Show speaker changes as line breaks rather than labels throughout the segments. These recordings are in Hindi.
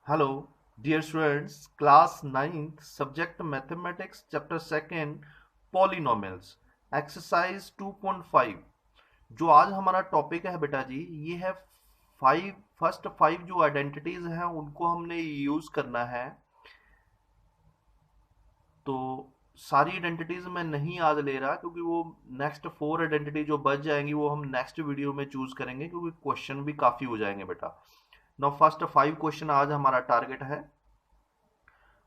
Hello, dear students, class 9th, subject mathematics, chapter 2nd, polynomials, exercise 2.5। जो आज हमारा टॉपिक है बेटा जी, ये है फर्स्ट फाइव जो आइडेंटिटीज हैं उनको हमने यूज करना है। तो सारी आइडेंटिटीज मैं नहीं आज ले रहा क्योंकि वो नेक्स्ट फोर आइडेंटिटी जो बच जाएंगी वो हम नेक्स्ट वीडियो में चूज करेंगे क्योंकि क्वेश्चन भी काफी हो जाएंगे बेटा। नाउ फर्स्ट फाइव क्वेश्चन आज हमारा टारगेट है।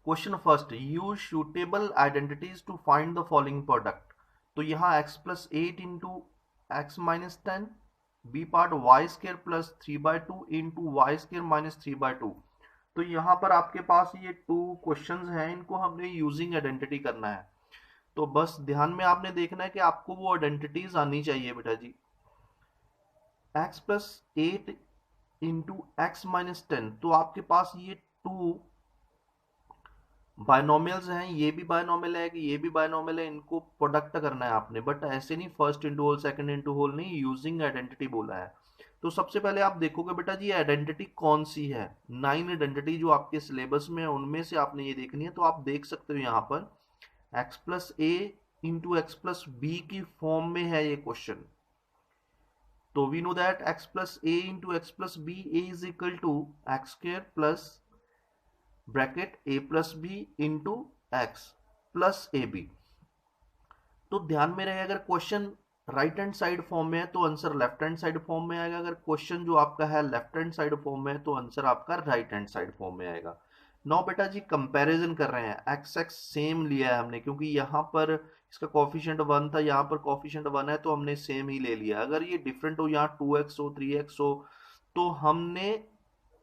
Question first, use suitable identities to find the following product. तो यहाँ x plus eight into x minus ten, b part y square plus three by two into Y square minus three by two. तो यहाँ पर आपके पास ये टू क्वेश्चंस हैं, इनको हमने यूजिंग आइडेंटिटी करना है। तो बस ध्यान में आपने देखना है कि आपको वो आइडेंटिटीज आनी चाहिए बेटा जी। x plus eight into x minus ten, तो आपके पास ये टू बायनोमियल्स हैं, ये भी बायनोमियल है कि ये भी बायनोमियल है, इनको प्रोडक्ट करना है आपने। बट ऐसे नहीं first into whole second into whole नहीं, यूजिंग आइडेंटिटी बोला है। तो सबसे पहले आप देखोगे बेटा जी आइडेंटिटी कौन सी है। 9 आइडेंटिटी जो आपके सिलेबस में है उनमें से आपने ये देखनी है। तो आप देख सकते हो यहाँ पर एक्स प्लस ए इंटू एक्स प्लस बी की फॉर्म में है ये क्वेश्चन। तो we know that x plus A into x plus B is equal to x square plus bracket a plus B into x plus A B. तो ध्यान में रहे, अगर question right hand side form में है तो answer left hand side form में आएगा। अगर क्वेश्चन जो आपका है लेफ्ट हैंड साइड फॉर्म में है तो आंसर आपका राइट हैंड साइड फॉर्म में आएगा। नौ बेटा जी कंपैरिजन कर रहे हैं, एक्स एक्स सेम लिया है हमने क्योंकि यहाँ पर इसका कॉफिशिएंट वन था, यहाँ पर कॉफिशिएंट वन है तो हमने सेम ही ले लिया। अगर ये डिफरेंट हो, यहाँ टू एक्स हो थ्री एक्स हो, तो हमने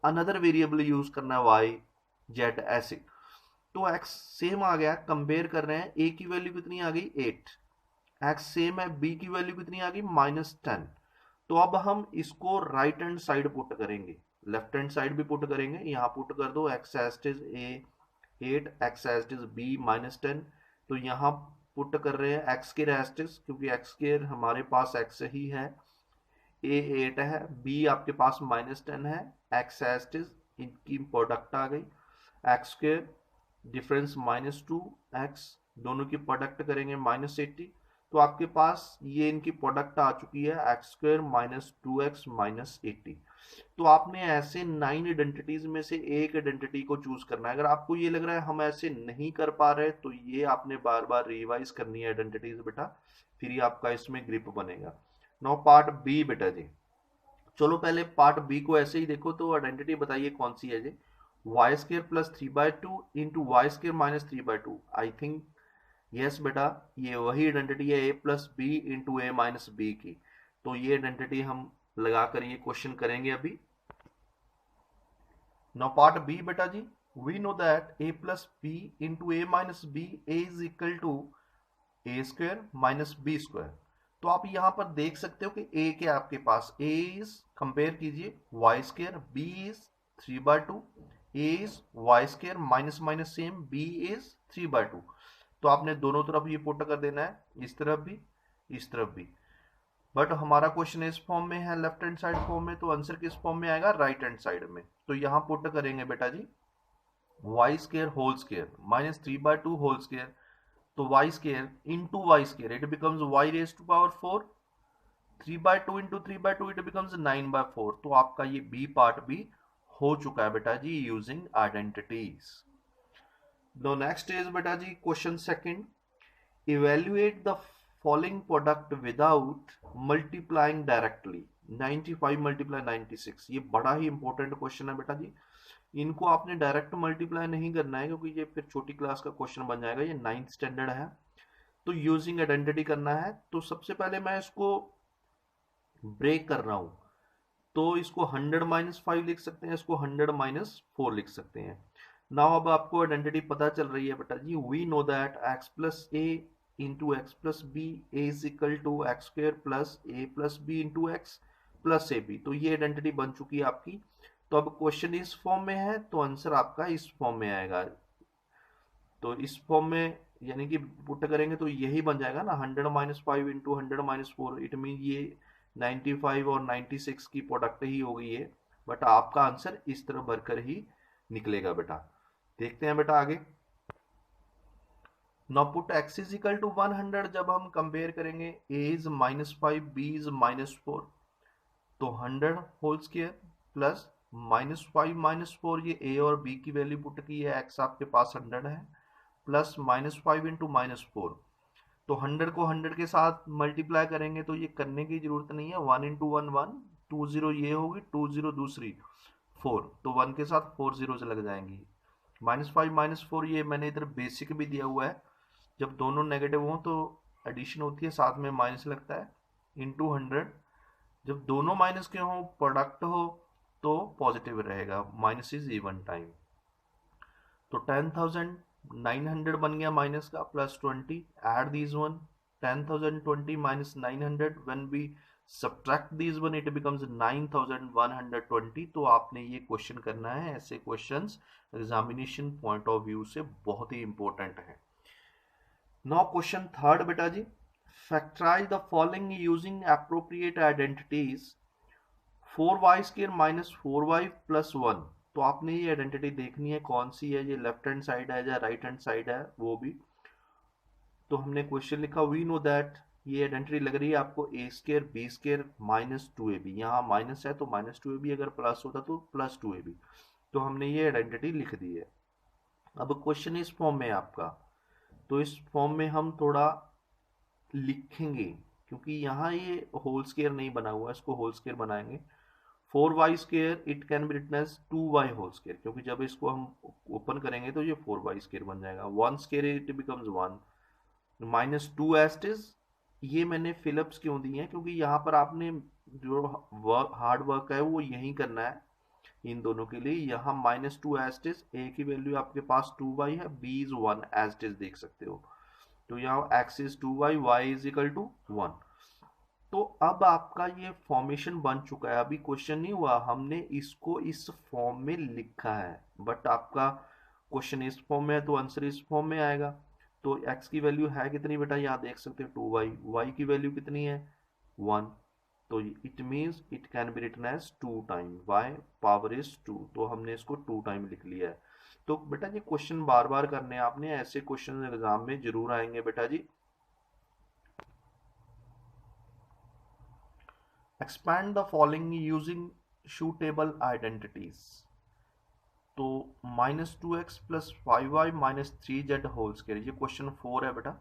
अनदर वेरिएबल यूज करना है वाई जेड ऐसे। तो x सेम आ गया, कंपेयर कर रहे हैं, a की वैल्यू कितनी आ गई 8, x सेम है, b की वैल्यू कितनी आ गई -10। तो अब हम इसको राइट हैंड साइड पुट करेंगे, लेफ्ट हैंड साइड भी पुट करेंगे। यहाँ पुट कर दो x एस्ट इज a 8, x एस्ट इज b -10। तो यहाँ पुट कर रहे हैं x के रेस्टिस क्योंकि x के हमारे पास x ही है, a 8 है, b आपके पास -10 है, x एस्ट इज इनकी प्रोडक्ट आ गई, एक्स स्क्र डिफरेंस -2x, दोनों की प्रोडक्ट करेंगे -80। तो आपके पास ये इनकी प्रोडक्ट आ चुकी है एक्स स्क्र -2x -80। तो आपने ऐसे 9 आइडेंटिटीज में से एक आइडेंटिटी को चूज करना है। अगर आपको ये लग रहा है हम ऐसे नहीं कर पा रहे तो ये आपने बार बार रिवाइज करनी है आइडेंटिटीज बेटा, फिर ही आपका इसमें ग्रिप बनेगा। नाउ पार्ट बी बेटा जी, चलो पहले पार्ट बी को ऐसे ही देखो। तो आइडेंटिटी बताइए कौन सी है जी। Y square plus three by two into Y square minus three by two. I think yes बेटा, ये वही आइडेंटिटी है A plus B into A minus B की। तो ये आइडेंटिटी हम लगाकर ये क्वेश्चन करेंगे अभी। नाउ पार्ट बी बेटा जी, we know that A plus B into A minus B is equal to A square minus B square. तो आप यहां पर देख सकते हो कि ए के आपके पास ए इज, कंपेयर कीजिए, y square, b is three by two, a is y square minus minus same, b is three by two. तो आपने दोनों तरफ ये पुट कर देना है, इस तरफ भी इस तरफ भी। बट हमारा क्वेश्चन इस फॉर्म में है, लेफ्ट हैंड साइड फॉर्म में, तो आंसर किस फॉर्म में आएगा, राइट हैंड साइड में। तो यहां पुट करेंगे बेटा जी Y square whole square minus three by two whole square. तो Y square into Y square, it becomes Y raise to power 4, three by two into three by two, it becomes 9/4। तो आपका ये बी पार्ट भी हो चुका है बेटा जी using identities. The next is बेटा जी question second, evaluate the following product without multiplying directly. 95 multiply 96, ये बड़ा ही इंपॉर्टेंट क्वेश्चन है बेटा जी। इनको आपने डायरेक्ट मल्टीप्लाई नहीं करना है क्योंकि ये फिर छोटी क्लास का क्वेश्चन बन जाएगा, ये 9th स्टैंडर्ड है। तो यूजिंग आइडेंटिटी करना है। तो सबसे पहले मैं इसको ब्रेक कर रहा हूं, तो इसको 100-5 लिख सकते हैं, इसको 100-4 लिख सकते हैं। नाउ अब आपको आइडेंटिटी पता चल रही है बेटा जी, we know that x plus A into x plus B is equal to x square plus A plus B into x plus A B. तो ये आइडेंटिटी बन चुकी है आपकी। तो अब क्वेश्चन इस फॉर्म में है तो आंसर आपका इस फॉर्म में आएगा। तो इस फॉर्म में यानी कि पुट करेंगे तो यही बन जाएगा ना, 100-5 इंटू 100-4, इट मीन ये 95 और 96 की प्रोडक्ट ही होगी ये। बट आपका आंसर इस तरह भरकर ही निकलेगा बेटा। देखते हैं बेटा आगे। Now put x is equal to 100, जब हम कंपेयर करेंगे a इज -5 b इज -4, तो 100 होल स्क्वायर प्लस -5 -4, ये a और b की वैल्यू पुट की है, x आपके पास 100 है, प्लस -5 इंटू -4, तो 100 को 100 के साथ मल्टीप्लाई करेंगे तो ये करने की जरूरत नहीं है, 1 इंटू 1 1, 2 जीरो ये होगी, 2 जीरो दूसरी 4, तो 1 के साथ 4 जीरो से लग जाएंगी। -5 -4 ये मैंने इधर बेसिक भी दिया हुआ है, जब दोनों नेगेटिव हो तो एडिशन होती है, साथ में माइनस लगता है, इंटू 100, जब दोनों माइनस के हो प्रोडक्ट हो तो पॉजिटिव रहेगा, माइनस इज इवन टाइम। तो 10,900 बन गया माइनस का, plus 20, add these one, 10,020 minus 900, when we subtract these one it becomes 9,120। तो आपने ये क्वेश्चन करना है, ऐसे questions examination point of view से बहुत ही इंपॉर्टेंट है। नाउ क्वेश्चन थर्ड बेटा जी, factorise the following using appropriate identities, 4y² minus 4y plus 1। तो आपने ये आइडेंटिटी देखनी है कौन सी है, ये लेफ्ट हैंड साइड है या राइट हैंड साइड है वो भी। तो हमने क्वेश्चन लिखा, वी नो दैट, ये आइडेंटिटी लग रही है आपको a² b² माइनस 2ab, यहाँ माइनस है तो -2ab, अगर प्लस होता तो प्लस 2ab, तो हमने ये आइडेंटिटी लिख दी है। अब क्वेश्चन इस फॉर्म में है आपका, तो इस फॉर्म में हम थोड़ा लिखेंगे, क्योंकि यहाँ ये होल स्क्वायर नहीं बना हुआ, इसको होल स्क्वायर बनाएंगे। 4y² it can be written as 2y whole square, क्योंकि जब इसको हम ओपन करेंगे तो ये 4y² बन जाएगा। 1² इट बिकम्स 1, माइनस 2 एस्टिस, ये मैंने फिलअप्स क्यों दी है, क्योंकि यहाँ पर आपने जो हार्ड वर्क है वो यही करना है इन दोनों के लिए। यहाँ -2 एस्टिस, a की वैल्यू आपके पास 2y है, b इज 1 एस्टिस देख सकते हो, तो यहाँ x is 2y, y is equal to 1। तो अब आपका ये फॉर्मेशन बन चुका है, अभी क्वेश्चन नहीं हुआ, हमने इसको इस फॉर्म में लिखा है, बट आपका क्वेश्चन इस फॉर्म में है तो आंसर इस फॉर्म में आएगा। तो x की वैल्यू है कितनी बेटा, यहाँ देख सकते हो 2y, y की वैल्यू कितनी है 1, तो it means it can be written as 2 time y power is 2, तो हमने इसको 2 टाइम लिख लिया है। तो बेटा ये क्वेश्चन बार बार करने हैं आपने, ऐसे क्वेश्चन एग्जाम में जरूर आएंगे बेटा जी। Expand the following using suitable identities, तो -2x plus 5y minus 3z whole square, ये क्वेश्चन 4 है बेटा।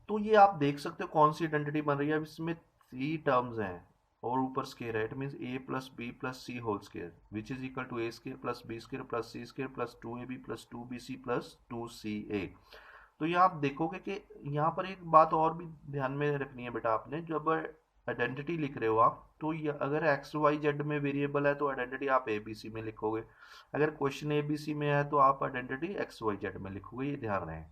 तो ये आप देख सकते हो कौन सी आइडेंटिटी बन रही है, अब इसमें 3 टर्म्स हैं और ऊपर स्क्वायर है, it means a plus b plus c whole square which is equal to a² plus b² plus c² plus 2ab plus 2bc plus 2ca। तो ये आप देखोगे कि यहाँ पर एक बात और भी ध्यान में रखनी है बेटा आपने, जब आइडेंटिटी लिख रहे हो आप, तो ये अगर एक्स वाई जेड में वेरिएबल है तो आइडेंटिटी आप ए बी सी में लिखोगे, अगर क्वेश्चन ए बी सी में है तो आप आइडेंटिटी एक्स वाई जेड में लिखोगे, ये ध्यान रहे।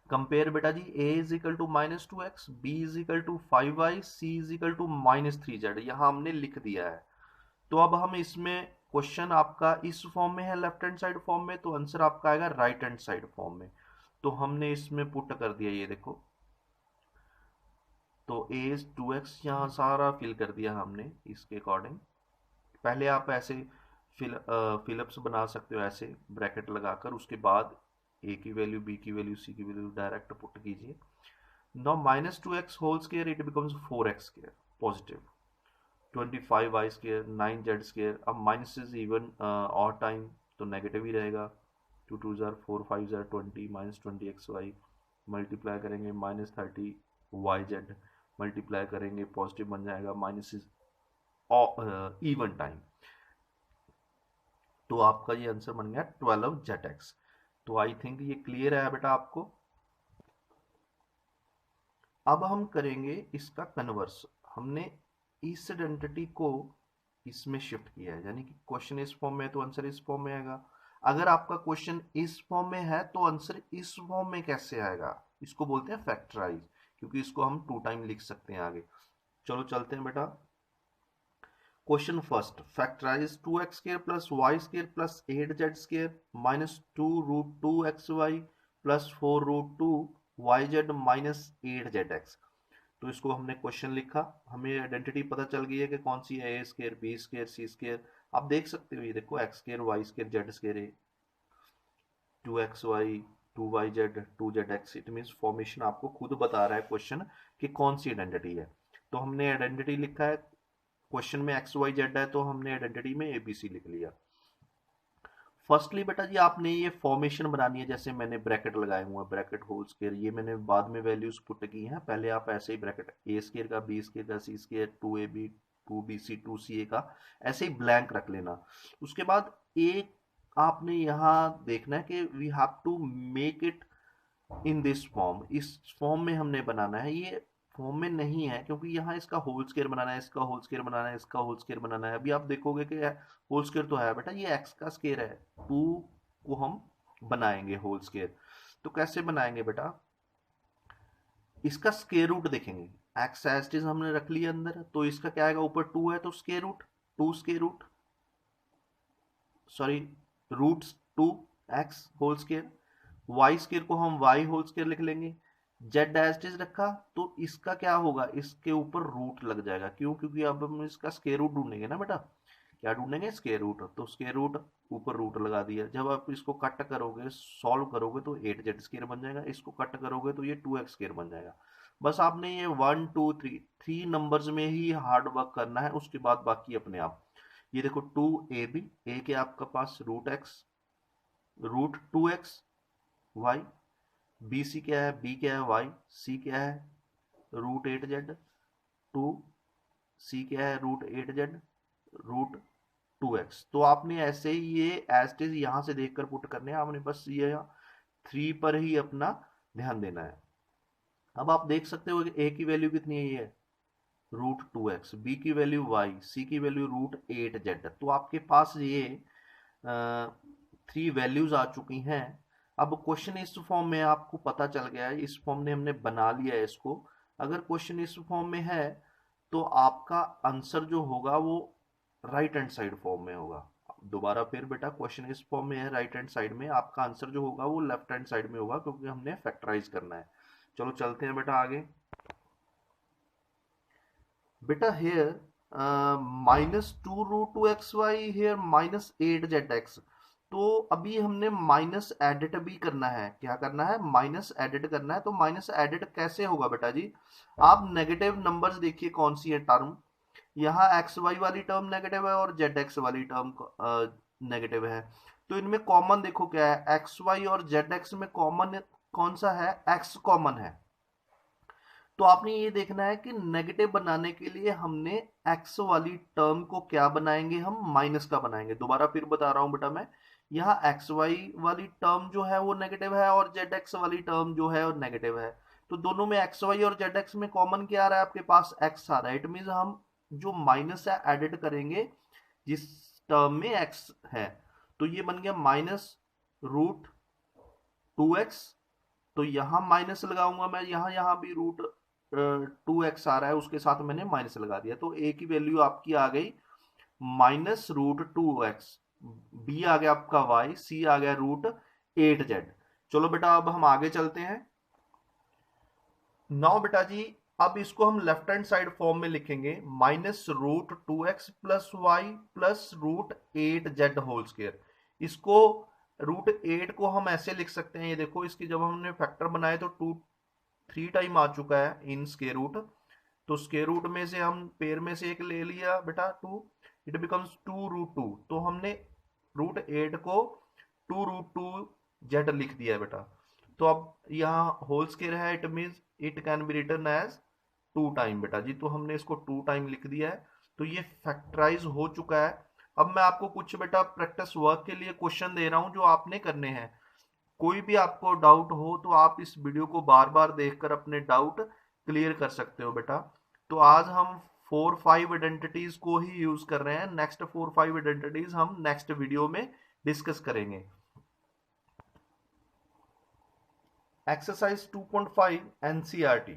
कंपेयर बेटा जी, a is equal to -2x, b is equal to 5y, c is equal to -3z, यहाँ हमने लिख दिया है। तो अब हम इसमें क्वेश्चन आपका इस फॉर्म में है लेफ्ट हैंड साइड फॉर्म में, तो आंसर आपका आएगा राइट हैंड साइड फॉर्म में, तो हमने इसमें पुट कर दिया, ये देखो, तो a इज 2x यहाँ सारा फिल कर दिया हमने इसके अकॉर्डिंग। पहले आप ऐसे फिलअप्स बना सकते हो, ऐसे ब्रैकेट लगाकर, उसके बाद a की वैल्यू, b की वैल्यू, c की वैल्यू डायरेक्ट पुट कीजिए। Now -2x whole square it becomes 4x² positive, 25y², 9z², अब माइनस इज इवन और टाइम तो नेगेटिव ही रहेगा, 2 2 जार 4 5 जार 20, -20xy मल्टीप्लाई करेंगे -30yz, मल्टीप्लाई करेंगे पॉजिटिव बन जाएगा, माइनस इज इवन टाइम, तो आपका ये आंसर बन गया 12zx। तो आई थिंक ये क्लियर है बेटा आपको। अब हम करेंगे इसका कन्वर्स, हमने इस आइडेंटिटी को इसमें शिफ्ट किया है, यानी कि क्वेश्चन इस फॉर्म में है तो आंसर इस फॉर्म में आएगा, अगर आपका क्वेश्चन इस फॉर्म में है तो आंसर इस फॉर्म में कैसे आएगा, इसको बोलते हैं फैक्टराइज, क्योंकि इसको हम 2 टाइम लिख सकते हैं आगे। चलो चलते हैं बेटा, question first, factorise 2x² plus y² plus 8z² minus 2√2xy plus 4√2yz minus 8zx। तो इसको हमने क्वेश्चन लिखा, हमें आइडेंटिटी पता चल गई है कि कौन सी है, a² b² c², आप देख सकते हो, ये देखो x square y square z square है, 2xy 2yz 2zx, it means formation आपको खुद बता रहा है क्वेश्चन कि कौन सी आइडेंटिटी है। तो हमने आइडेंटिटी लिखा है, क्वेश्चन में एक्स वाई जेड है तो हमने आइडेंटिटी में एबीसी लिख लिया। फर्स्टली बेटा जी आपने ये फॉर्मेशन बनानी है, जैसे मैंने ब्रैकेट लगाए हुए हैं, ब्रैकेट होल स्केयर, ये मैंने बाद में वैल्यूज पुट की हैं, पहले आप ऐसे ही ब्रैकेट ए स्केयर का बी स्केयर का सी स्केयर 2ab 2bc 2ca का ऐसे ही ब्लैंक रख लेना। उसके बाद एक आपने यहाँ देखना है कि we have to make it in this form, इस फॉर्म में हमने बनाना है। ये फॉर्म में नहीं है क्योंकि यहाँ इसका होल स्केयर बनाना है, इसका होल स्केयर बनाना है, इसका होल स्केयर बनाना है। अभी आप देखोगे कि होल स्केयर तो है बेटा, ये एक्स का स्केयर है, 2 को हम बनाएंगे होल स्केयर। तो कैसे बनाएंगे बेटा, इसका स्केयर रूट देखेंगे, एक्स एज इट इज हमने रख लिया अंदर, तो इसका क्या आएगा, ऊपर 2 है तो square root 2 square root sorry root 2 x whole square, y square को हम वाई होल स्केयर लिख लेंगे। जेड एज इज रखा तो इसका क्या होगा, इसके ऊपर रूट लग जाएगा, क्यों, क्योंकि अब हम इसका स्केयर रूट ढूंढेंगे ना बेटा, क्या ढूंढेंगे, स्केयर रूट, तो स्केयर रूट ऊपर रूट लगा दिया। जब आप इसको कट करोगे सॉल्व करोगे तो 8z स्केयर बन जाएगा, इसको कट करोगे तो ये 2x स्केयर बन जाएगा। बस आपने ये 1 2 3 3 नंबर्स में ही हार्ड वर्क करना है, उसके बाद बाकी अपने आप। ये देखो 2ab, ए के आपका पास root X root 2x Y, B C क्या है, बी क्या है वाई, सी क्या है रूट 8z, 2 सी क्या है रूट 8z रूट 2x। तो आपने ऐसे ही ये एज इट इज यहां से देखकर पुट करने हैं, आपने बस ये 3 पर ही अपना ध्यान देना है। अब आप देख सकते हो कि ए की वैल्यू कितनी है, ये रूट 2x, बी की वैल्यू वाई, सी की वैल्यू रूट 8z। तो आपके पास ये 3 वैल्यूज आ चुकी हैं। अब क्वेश्चन इस फॉर्म में आपको पता चल गया है, इस फॉर्म में हमने बना लिया है इसको। अगर क्वेश्चन इस फॉर्म में है तो आपका आंसर जो होगा वो राइट हैंड साइड फॉर्म में होगा। दोबारा फिर बेटा, क्वेश्चन इस फॉर्म में है राइट हैंड साइड में, आपका आंसर जो होगा वो लेफ्ट हैंड साइड में होगा, क्योंकि हमने फैक्टराइज करना है। चलो चलते हैं बेटा आगे। बेटा हेयर -2√2xy हेयर -8zx, तो अभी हमने माइनस एडिट भी करना है। क्या करना है, माइनस एडिट करना है। तो माइनस एडिट कैसे होगा बेटा जी, आप नेगेटिव नंबर्स देखिए कौन सी है टर्म, यहाँ एक्स वाई वाली टर्म नेगेटिव है और जेड एक्स वाली टर्म नेगेटिव है। तो इनमें कॉमन देखो क्या है, एक्स वाई और जेड एक्स में कॉमन कौन सा है, एक्स कॉमन है। तो आपने ये देखना है कि नेगेटिव बनाने के लिए हमने एक्स वाली टर्म को क्या बनाएंगे, हम माइनस का बनाएंगे। दोबारा फिर बता रहा हूं बेटा मैं, यहाँ एक्स वाई वाली टर्म जो है वो नेगेटिव है और जेड एक्स वाली टर्म जो है वो नेगेटिव है। तो दोनों में एक्स वाई और जेड एक्स में कॉमन क्या आ रहा है, आपके पास एक्स आ रहा है। इट मीन हम जो माइनस है एडिट करेंगे जिस टर्म में एक्स है, तो ये बन गया -√2x। तो यहां माइनस लगाऊंगा मैं, यहां भी √2x आ रहा है, उसके साथ मैंने माइनस लगा दिया, तो a की वैल्यू आपकी आ गई -√2x, b आ गया आपका y, c आ गया √8z। चलो बेटा अब हम आगे चलते हैं। नाउ बेटा जी अब इसको हम लेफ्ट हैंड साइड फॉर्म में लिखेंगे, -√2x plus y plus √8z whole square. इसको √8 को हम ऐसे लिख सकते हैं, ये देखो इसकी जब हमने फैक्टर बनाए तो 3 टाइम आ चुका है इन स्क्वायर रूट, तो स्क्वायर रूट में से हम पेयर में से एक ले लिया बेटा 2, इट बिकम्स 2√2। तो हमने √8 को 2√2z लिख दिया है बेटा। तो अब यहाँ होल स्क्वायर है, it means it can be written as 2 time बेटा जी, तो हमने इसको 2 टाइम लिख दिया है। तो ये फैक्टराइज हो चुका है। अब मैं आपको कुछ बेटा प्रैक्टिस वर्क के लिए क्वेश्चन दे रहा हूं जो आपने करने हैं। कोई भी आपको डाउट हो तो आप इस वीडियो को बार बार देखकर अपने डाउट क्लियर कर सकते हो बेटा। तो आज हम 4-5 आइडेंटिटीज को ही यूज कर रहे हैं, नेक्स्ट 4-5 आइडेंटिटीज हम नेक्स्ट वीडियो में डिस्कस करेंगे। Exercise 2.5 NCERT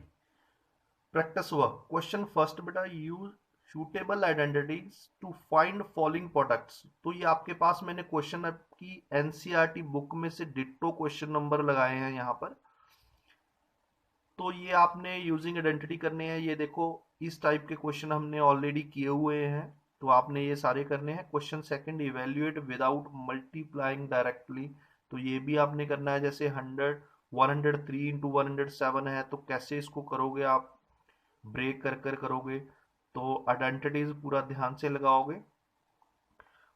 practice work. Question first बेटा, use suitable identities to find following products। तो ये आपके पास मैंने क्वेश्चन की एनसीईआरटी बुक में से डिट्टो क्वेश्चन नंबर लगाए हैं यहाँ पर। तो ये आपने यूजिंग आइडेंटिटी करने हैं। ये देखो इस टाइप के क्वेश्चन हमने ऑलरेडी किए हुए हैं, तो आपने ये सारे करने हैं। Question second, evaluate without multiplying directly, तो ये भी आपने करना है। जैसे 103 इंटू 107 है, तो कैसे इसको करोगे आप, ब्रेक कर कर करोगे। तो आइडेंटिटीज पूरा ध्यान से लगाओगे।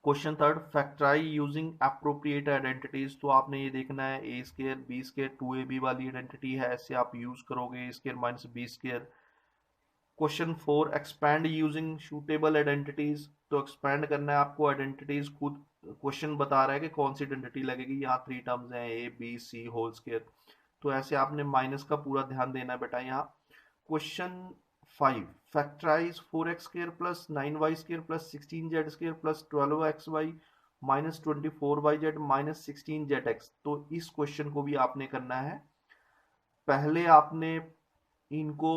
Question third, factorise using appropriate identities, तो आपने ये देखना है ए स्केयर बी स्केयर 2ab वाली आइडेंटिटी है, ऐसे आप यूज करोगे, A square minus B square. Question four, expand using suitable identities, तो एक्सपैंड करना है आपको आइडेंटिटीज, खुद क्वेश्चन बता रहा है कि कौन सी आइडेंटिटी लगेगी। यहाँ 3 टर्म्स हैं, a b c whole square, तो ऐसे आपने माइनस का पूरा ध्यान देना है बेटा यहाँ। Question 5, factorise 4x square plus 9y square plus 16z square plus 12xy minus 24yz minus 16zx, तो इस क्वेश्चन को भी आपने करना है। पहले आपने इनको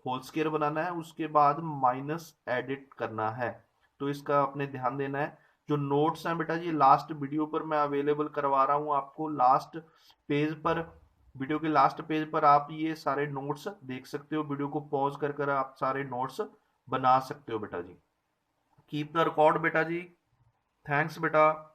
होल स्क्वायर बनाना है, उसके बाद माइनस एडिट करना है, तो इसका आपने ध्यान देना है। जो नोट्स हैं बेटा जी लास्ट वीडियो पर मैं अवेलेबल करवा रहा हूँ आपको, लास्ट पेज पर, वीडियो के लास्ट पेज पर आप ये सारे नोट्स देख सकते हो। वीडियो को पॉज कर कर आप सारे नोट्स बना सकते हो बेटा जी। कीप द रिकॉर्ड बेटा जी। थैंक्स बेटा।